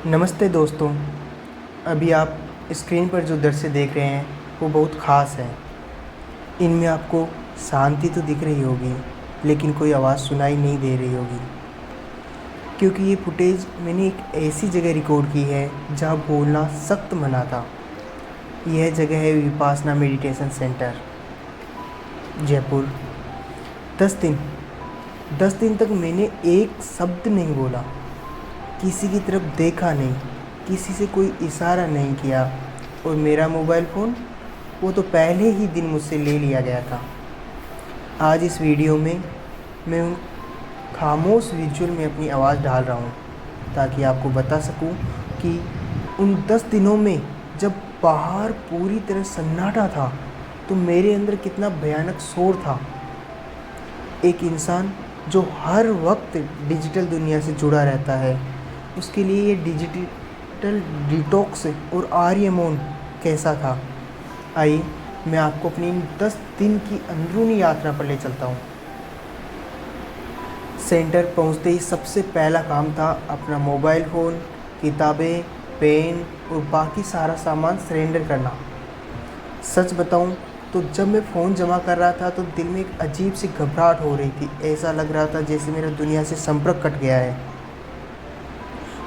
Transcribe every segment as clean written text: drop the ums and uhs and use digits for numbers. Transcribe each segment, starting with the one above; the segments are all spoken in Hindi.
नमस्ते दोस्तों। अभी आप स्क्रीन पर जो दृश्य देख रहे हैं वो बहुत ख़ास है। इनमें आपको शांति तो दिख रही होगी, लेकिन कोई आवाज़ सुनाई नहीं दे रही होगी, क्योंकि ये फुटेज मैंने एक ऐसी जगह रिकॉर्ड की है जहाँ बोलना सख्त मना था। यह जगह है विपासना मेडिटेशन सेंटर, जयपुर। 10 दिन 10 दिन तक मैंने एक शब्द नहीं बोला, किसी की तरफ देखा नहीं, किसी से कोई इशारा नहीं किया, और मेरा मोबाइल फ़ोन वो तो पहले ही दिन मुझसे ले लिया गया था। आज इस वीडियो में मैं उन खामोश विजुअल में अपनी आवाज़ डाल रहा हूँ, ताकि आपको बता सकूँ कि उन 10 दिनों में जब बाहर पूरी तरह सन्नाटा था तो मेरे अंदर कितना भयानक शोर था। एक इंसान जो हर वक्त डिजिटल दुनिया से जुड़ा रहता है, उसके लिए ये डिजिटल डिटॉक्स और आर्य मौन कैसा था। आइए मैं आपको अपनी 10 दिन की अंदरूनी यात्रा पर ले चलता हूँ। सेंटर पहुँचते ही सबसे पहला काम था अपना मोबाइल फ़ोन, किताबें, पेन और बाकी सारा सामान सरेंडर करना। सच बताऊँ तो जब मैं फ़ोन जमा कर रहा था तो दिल में एक अजीब सी घबराहट हो रही थी। ऐसा लग रहा था जैसे मेरा दुनिया से संपर्क कट गया है।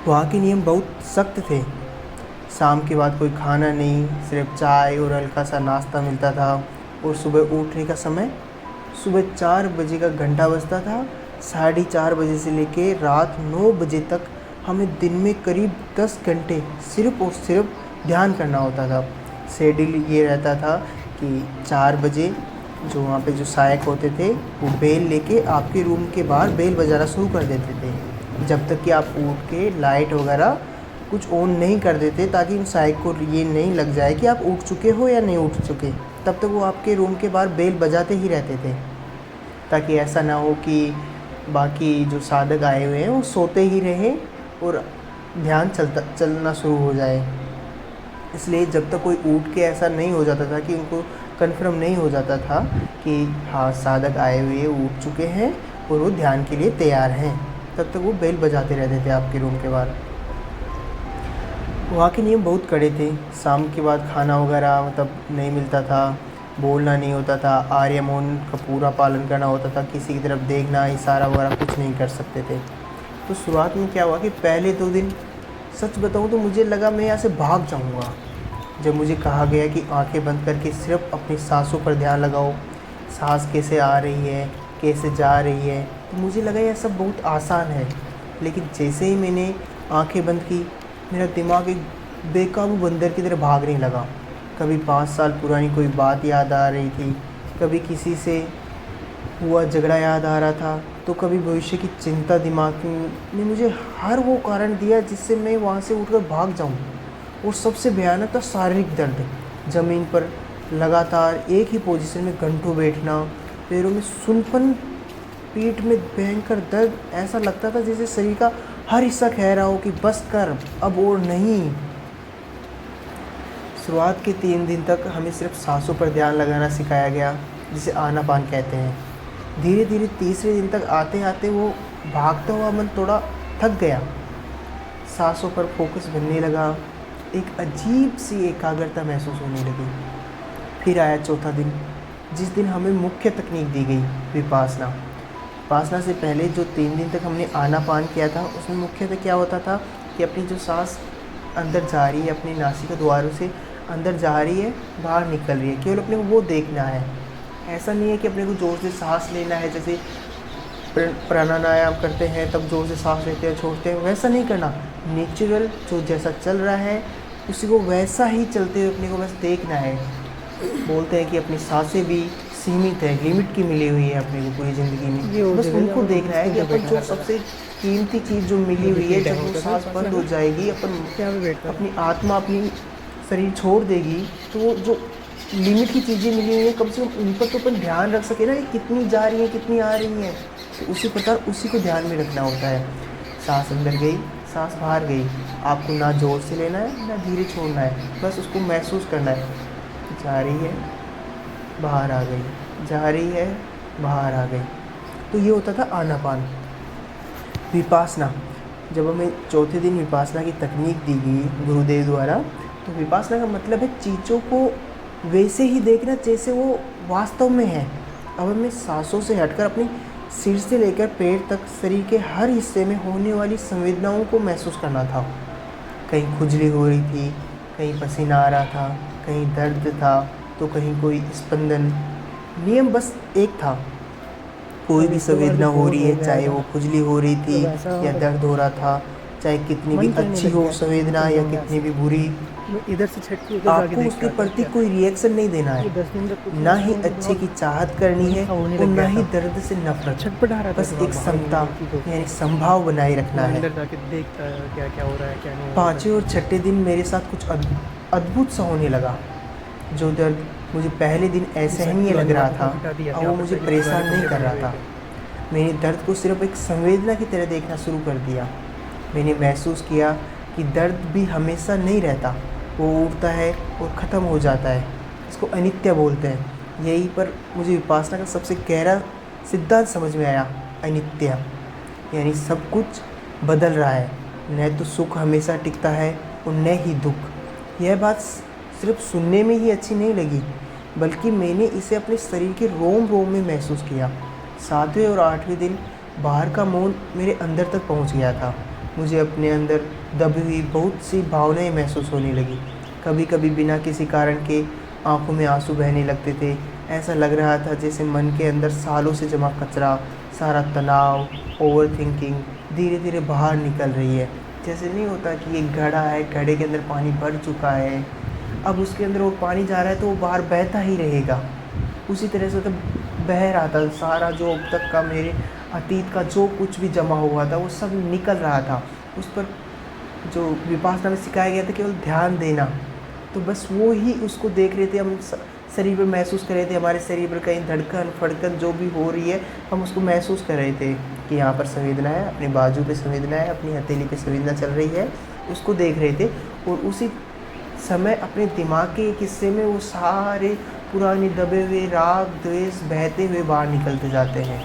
वहाँ के नियम बहुत सख्त थे। शाम के बाद कोई खाना नहीं, सिर्फ चाय और हल्का सा नाश्ता मिलता था। और सुबह उठने का समय, सुबह 4 बजे का घंटा बजता था। 4:30 बजे से लेके रात 9 बजे तक हमें दिन में करीब 10 घंटे सिर्फ़ और सिर्फ ध्यान करना होता था। शेड्यूल ये रहता था कि 4 बजे जो वहाँ पे जो सहायक होते थे वो बेल लेके आपके रूम के बाहर बेल बजाना शुरू कर देते थे, जब तक कि आप उठ के लाइट वगैरह कुछ ऑन नहीं कर देते, ताकि उन सहायक को ये नहीं लग जाए कि आप उठ चुके हो या नहीं उठ चुके। तब तक वो आपके रूम के बाहर बेल बजाते ही रहते थे, ताकि ऐसा ना हो कि बाकी जो साधक आए हुए हैं वो सोते ही रहें और ध्यान चलना शुरू हो जाए। इसलिए जब तक कोई उठ के ऐसा नहीं हो जाता था कि उनको कन्फर्म नहीं हो जाता था कि हाँ साधक आए हुए उठ चुके हैं और वो ध्यान के लिए तैयार हैं, तब तक वो बेल बजाते रहते थे आपके रूम के बाहर। वहाँ के नियम बहुत कड़े थे। शाम के बाद खाना वगैरह नहीं मिलता था, बोलना नहीं होता था, आर्य मौन का पूरा पालन करना होता था, किसी की तरफ देखना, इशारा वगैरह कुछ नहीं कर सकते थे। तो शुरुआत में क्या हुआ कि पहले 2 दिन सच बताऊँ तो मुझे लगा मैं यहाँ से भाग जाऊँगा। जब मुझे कहा गया कि आंखें बंद करके सिर्फ अपनी सांसों पर ध्यान लगाओ, सांस कैसे आ रही है, कैसे जा रही है, तो मुझे लगा यह सब बहुत आसान है। लेकिन जैसे ही मैंने आंखें बंद की, मेरा दिमाग एक बेकाबू बंदर की तरह भागने लगा। कभी 5 साल पुरानी कोई बात याद आ रही थी, कभी किसी से हुआ झगड़ा याद आ रहा था, तो कभी भविष्य की चिंता दिमाग ने मुझे हर वो कारण दिया जिससे मैं वहाँ से उठकर भाग जाऊँ। और सबसे भयानक था शारीरिक दर्द। ज़मीन पर लगातार एक ही पोजीशन में घंटों बैठना, पैरों में सुनपन, पीठ में भयंकर दर्द। ऐसा लगता था जैसे शरीर का हर हिस्सा कह रहा हो कि बस कर, अब और नहीं। शुरुआत के 3 दिन तक हमें सिर्फ सांसों पर ध्यान लगाना सिखाया गया, जिसे आनापान कहते हैं। धीरे धीरे तीसरे दिन तक आते आते वो भागता हुआ मन थोड़ा थक गया, सांसों पर फोकस बनने लगा, एक अजीब सी एकाग्रता महसूस होने लगी। फिर आया चौथा दिन, जिस दिन हमें मुख्य तकनीक दी गई, विपासना। विपासना से पहले जो 3 दिन तक हमने आनापान किया था, उसमें मुख्यतः क्या होता था कि अपनी जो सांस अंदर जा रही है, अपनी नासिका द्वारों से अंदर जा रही है, बाहर निकल रही है, केवल अपने को वो देखना है। ऐसा नहीं है कि अपने को ज़ोर से सांस लेना है, जैसे प्राणायाम करते हैं तब ज़ोर से सांस लेते हैं छोड़ते हैं, वैसा नहीं करना। नेचुरल जो जैसा चल रहा है उसी को वैसा ही चलते हुए अपने को बस देखना है। बोलते हैं कि अपनी सांसें भी सीमित है, लिमिट की मिली हुई है अपने को पूरी ज़िंदगी में, बस उनको देखना है कि अपन जो सबसे कीमती चीज़ जो मिली हुई है, जब वो सांस बंद हो जाएगी, अपन अपनी आत्मा अपनी शरीर छोड़ देगी, तो वो जो लिमिट की चीज़ें मिली हुई हैं, कम से कम उन पर तो अपन ध्यान रख सके ना कि कितनी जा रही है, कितनी आ रही हैं। तो उसी प्रकार उसी को ध्यान में रखना होता है। सांस अंदर गई, सांस बाहर गई, आपको ना ज़ोर से लेना है ना धीरे छोड़ना है, बस उसको महसूस करना है। जा रही है, बाहर आ गई, जा रही है, बाहर आ गई। तो ये होता था आनापान। विपासना, जब हमें चौथे दिन विपासना की तकनीक दी गई गुरुदेव द्वारा, तो विपासना का मतलब है चीज़ों को वैसे ही देखना जैसे वो वास्तव में है। अब हमें सांसों से हटकर अपने सिर से लेकर पैर तक शरीर के हर हिस्से में होने वाली संवेदनाओं को महसूस करना था। कहीं खुजली हो रही थी, कहीं पसीना आ रहा था, कहीं दर्द था, तो कहीं कोई स्पंदन। नियम बस एक था, कोई भी संवेदना हो रही है, चाहे वो खुजली हो रही थी या दर्द हो रहा था, चाहे कितनी भी अच्छी हो संवेदना या कितनी भी बुरी, इधर से छटकी आपको उसके प्रति कोई रिएक्शन नहीं देना है। ना ही अच्छे की चाहत करनी है और ना ही दर्द से नफरत। छटपटा रहा था, बस एक समता यानी संभाव बनाए रखना है। अंदर जाके देखता क्या क्या हो रहा है क्या नहीं हो रहा है। पाँचवें और छठे दिन मेरे साथ कुछ अद्भुत सा होने लगा। जो दर्द मुझे पहले दिन असहनीय लग रहा था, अब वो मुझे परेशान नहीं कर रहा था। मैंने दर्द को सिर्फ एक संवेदना की तरह देखना शुरू कर दिया। मैंने महसूस किया कि दर्द भी हमेशा नहीं रहता, वो उठता है और ख़त्म हो जाता है। इसको अनित्य बोलते हैं। यहीं पर मुझे विपासना का सबसे गहरा सिद्धांत समझ में आया, अनित्य यानी सब कुछ बदल रहा है। न तो सुख हमेशा टिकता है और न ही दुख। यह बात सिर्फ सुनने में ही अच्छी नहीं लगी, बल्कि मैंने इसे अपने शरीर के रोम रोम में महसूस किया। 7वें और 8वें दिन बाहर का मौन मेरे अंदर तक पहुंच गया था। मुझे अपने अंदर दबी हुई बहुत सी भावनाएं महसूस होने लगी। कभी कभी बिना किसी कारण के आंखों में आंसू बहने लगते थे। ऐसा लग रहा था जैसे मन के अंदर सालों से जमा कचरा, सारा तनाव, ओवर थिंकिंग धीरे धीरे बाहर निकल रही है। जैसे नहीं होता कि एक घड़ा है, घड़े के अंदर पानी भर चुका है, अब उसके अंदर वो पानी जा रहा है तो वो बाहर बहता ही रहेगा। उसी तरह से तो बह रहा था सारा, जो अब तक का मेरे अतीत का जो कुछ भी जमा हुआ था वो सब निकल रहा था। उस पर जो विपासना में सिखाया गया था केवल ध्यान देना, तो बस वो ही उसको देख रहे थे। हम शरीर पर महसूस कर रहे थे, हमारे शरीर पर कहीं धड़कन फड़कन जो भी हो रही है हम उसको महसूस कर रहे थे कि यहाँ पर संवेदना है, अपने बाजू पे संवेदना है, अपनी हथेली पे संवेदना चल रही है, उसको देख रहे थे। और उसी समय अपने दिमाग के एक हिस्से में वो सारे पुराने दबे हुए राग द्वेष बहते हुए बाहर निकलते जाते हैं।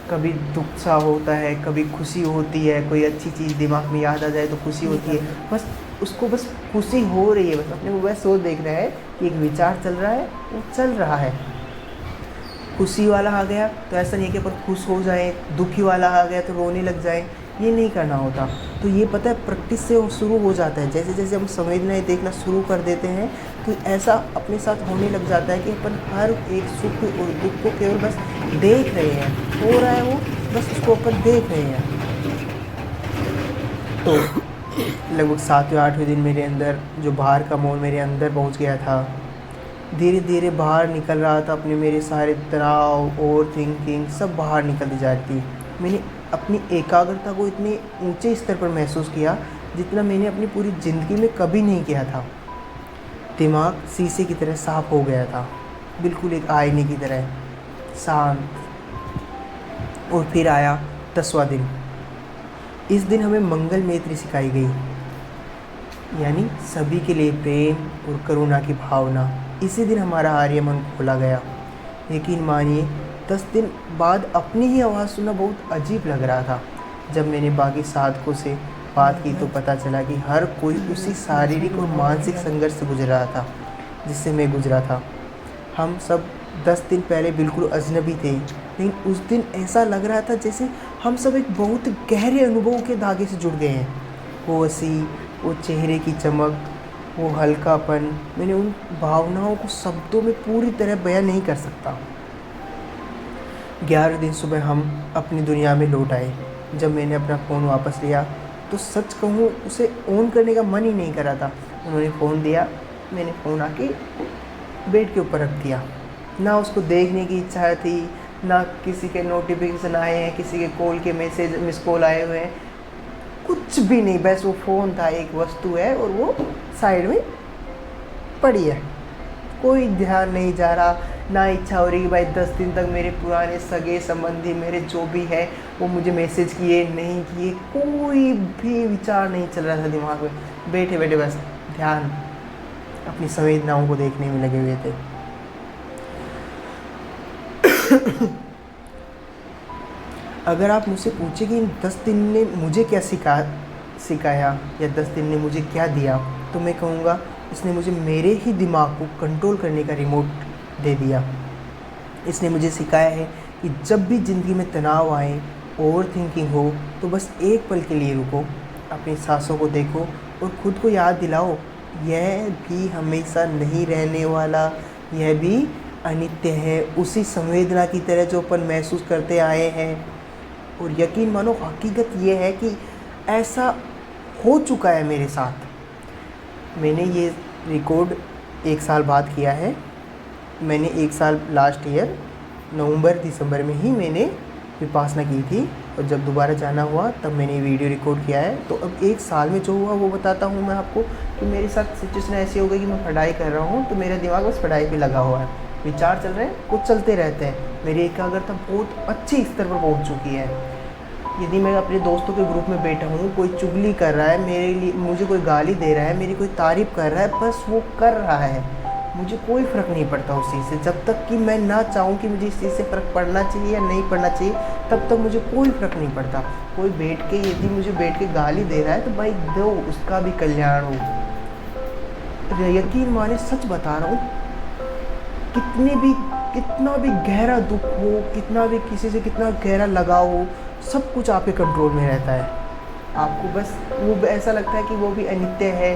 कभी दुख सा होता है, कभी खुशी होती है, कोई अच्छी चीज़ दिमाग में याद आ जाए तो खुशी होती है। बस उसको बस खुशी हो रही है, बस अपने को बस सोच देख रहा है कि एक विचार चल रहा है, वो चल रहा है। खुशी वाला आ गया तो ऐसा नहीं है कि अपन खुश हो जाए, दुखी वाला आ गया तो रोने लग जाए, ये नहीं करना होता। तो ये पता है प्रैक्टिस से शुरू हो जाता है। जैसे जैसे हम संवेदनाएं देखना शुरू कर देते हैं तो ऐसा अपने साथ होने लग जाता है कि अपन हर एक सुख और दुख को केवल बस देख रहे हैं, हो रहा है वो, बस उसको अपन देख रहे हैं। तो लगभग 7वें 8वें दिन मेरे अंदर जो बाहर का मौन मेरे अंदर पहुंच गया था, धीरे धीरे बाहर निकल रहा था। अपने मेरे सारे तनाव और थिंकिंग सब बाहर निकलती जा रही थी। मैंने अपनी एकाग्रता को इतने ऊंचे स्तर पर महसूस किया जितना मैंने अपनी पूरी ज़िंदगी में कभी नहीं किया था। दिमाग शीशे की तरह साफ हो गया था, बिल्कुल एक आईने की तरह शांत। और फिर आया 10वां दिन। इस दिन हमें मंगल मैत्री सिखाई गई, यानी सभी के लिए प्रेम और करुणा की भावना। इसी दिन हमारा आर्य मन खोला गया। यकीन मानिए 10 दिन बाद अपनी ही आवाज़ सुनना बहुत अजीब लग रहा था। जब मैंने बाकी साधकों से बात की तो पता चला कि हर कोई उसी शारीरिक और मानसिक संघर्ष से गुजर रहा था जिससे मैं गुजरा था। हम सब 10 दिन पहले बिल्कुल अजनबी थे, लेकिन उस दिन ऐसा लग रहा था जैसे हम सब एक बहुत गहरे अनुभव के धागे से जुड़ गए हैं। वो हंसी, वो चेहरे की चमक, वो हल्कापन, मैंने उन भावनाओं को शब्दों में पूरी तरह बयां नहीं कर सकता। 11 दिन सुबह हम अपनी दुनिया में लौट आए। जब मैंने अपना फ़ोन वापस लिया तो सच कहूँ उसे ऑन करने का मन ही नहीं कर रहा था। उन्होंने फ़ोन दिया, मैंने फ़ोन आके बेड के ऊपर रख दिया। ना उसको देखने की इच्छा थी, ना किसी के नोटिफिकेशन आए हैं, किसी के कॉल के मैसेज मिस कॉल आए हुए हैं, कुछ भी नहीं। बस वो फ़ोन था, एक वस्तु है और वो साइड में पड़ी है, कोई ध्यान नहीं जा रहा। ना इच्छा हो रही कि भाई 10 दिन तक मेरे पुराने सगे संबंधी मेरे जो भी है वो मुझे मैसेज किए नहीं किए, कोई भी विचार नहीं चल रहा था दिमाग में। बैठे बैठे बस ध्यान अपनी संवेदनाओं को देखने में लगे हुए थे। अगर आप मुझसे पूछे कि इन 10 दिन ने मुझे क्या सिखाया या 10 दिन ने मुझे क्या दिया, तो मैं कहूँगा इसने मुझे मेरे ही दिमाग को कंट्रोल करने का रिमोट दे दिया। इसने मुझे सिखाया है कि जब भी ज़िंदगी में तनाव आए, ओवर थिंकिंग हो, तो बस एक पल के लिए रुको, अपनी सांसों को देखो और ख़ुद को याद दिलाओ यह भी हमेशा नहीं रहने वाला, यह भी अनित्य है, उसी संवेदना की तरह जो अपन महसूस करते आए हैं। और यकीन मानो हकीकत ये है कि ऐसा हो चुका है मेरे साथ। मैंने ये रिकॉर्ड 1 साल बाद किया है। मैंने 1 साल लास्ट ईयर नवंबर दिसंबर में ही मैंने विपासना की थी, और जब दोबारा जाना हुआ तब मैंने वीडियो रिकॉर्ड किया है। तो अब 1 साल में जो हुआ वो बताता हूँ मैं आपको कि मेरे साथ सिचुएशन ऐसी हो गई कि मैं पढ़ाई कर रहा हूँ तो मेरा दिमाग बस पढ़ाई पे लगा हुआ है, विचार चल रहे हैं, कुछ चलते रहते हैं। मेरी एकाग्रता बहुत अच्छे स्तर पर पहुँच चुकी है। यदि मैं अपने दोस्तों के ग्रुप में बैठा हूँ, कोई चुगली कर रहा है मेरे लिए, मुझे कोई गाली दे रहा है, मेरी कोई तारीफ़ कर रहा है, बस वो कर रहा है, मुझे कोई फ़र्क नहीं पड़ता उस चीज़ से। जब तक कि मैं ना चाहूँ कि मुझे इस चीज़ से फ़र्क पड़ना चाहिए या नहीं पड़ना चाहिए, तब तक मुझे कोई फ़र्क नहीं पड़ता। कोई बैठ के यदि मुझे बैठ के गाली दे रहा है तो भाई दो, उसका भी कल्याण हो। यकीन माने सच बता रहा हूँ, कितना भी गहरा दुख हो, कितना भी किसी से कितना गहरा लगाव हो, सब कुछ आपके कंट्रोल में रहता है। आपको बस वो ऐसा लगता है कि वो भी अनित्य है,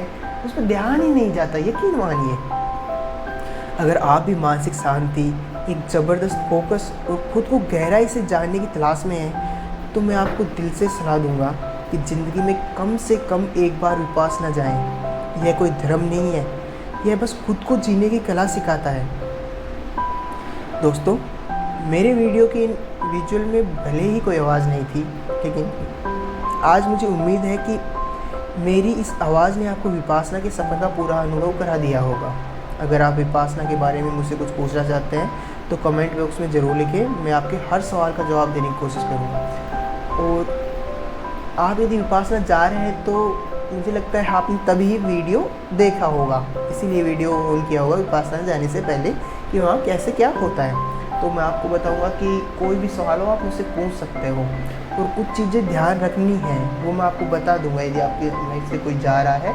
उस पर ध्यान ही नहीं जाता। यकीन मानिए, अगर आप भी मानसिक शांति, एक ज़बरदस्त फोकस और ख़ुद को गहराई से जानने की तलाश में हैं, तो मैं आपको दिल से सलाह दूंगा कि ज़िंदगी में कम से कम एक बार विपासना जाएं। यह कोई धर्म नहीं है, यह बस खुद को जीने की कला सिखाता है। दोस्तों, मेरे वीडियो की विजुअल में भले ही कोई आवाज़ नहीं थी, लेकिन आज मुझे उम्मीद है कि मेरी इस आवाज़ ने आपको विपासना के सफ़र का पूरा अनुभव करा दिया होगा। अगर आप विपासना के बारे में मुझसे कुछ पूछना चाहते हैं तो कमेंट बॉक्स में ज़रूर लिखें, मैं आपके हर सवाल का जवाब देने की कोशिश करूँगा। और आप यदि विपासना जा रहे हैं तो मुझे लगता है आपने तभी वीडियो देखा होगा, इसीलिए वीडियो ऑन किया होगा विपासना जाने से पहले कि वहाँ कैसे क्या होता है। तो मैं आपको बताऊंगा कि कोई भी सवाल हो आप मुझसे पूछ सकते हो, और कुछ चीज़ें ध्यान रखनी है वो मैं आपको बता दूंगा। यदि आपके लाइफ से कोई जा रहा है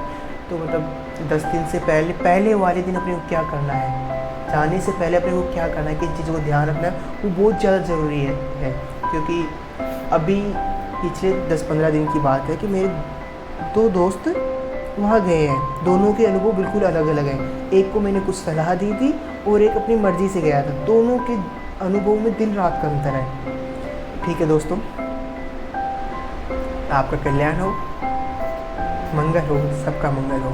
तो मतलब 10 दिन से पहले वाले दिन अपने को क्या करना है, जाने से पहले अपने को क्या करना है, किन चीज़ों को ध्यान रखना है, वो बहुत ज़्यादा ज़रूरी है। क्योंकि अभी पिछले 10-15 दिन की बात है कि मेरे 2 दोस्त वहाँ गए हैं, दोनों के अनुभव बिल्कुल अलग अलग हैं। एक को मैंने कुछ सलाह दी थी और एक अपनी मर्ज़ी से गया था, दोनों के अनुभव में दिन रात का अंतर है। ठीक है दोस्तों, आपका कल्याण हो, मंगल हो, सबका मंगल हो।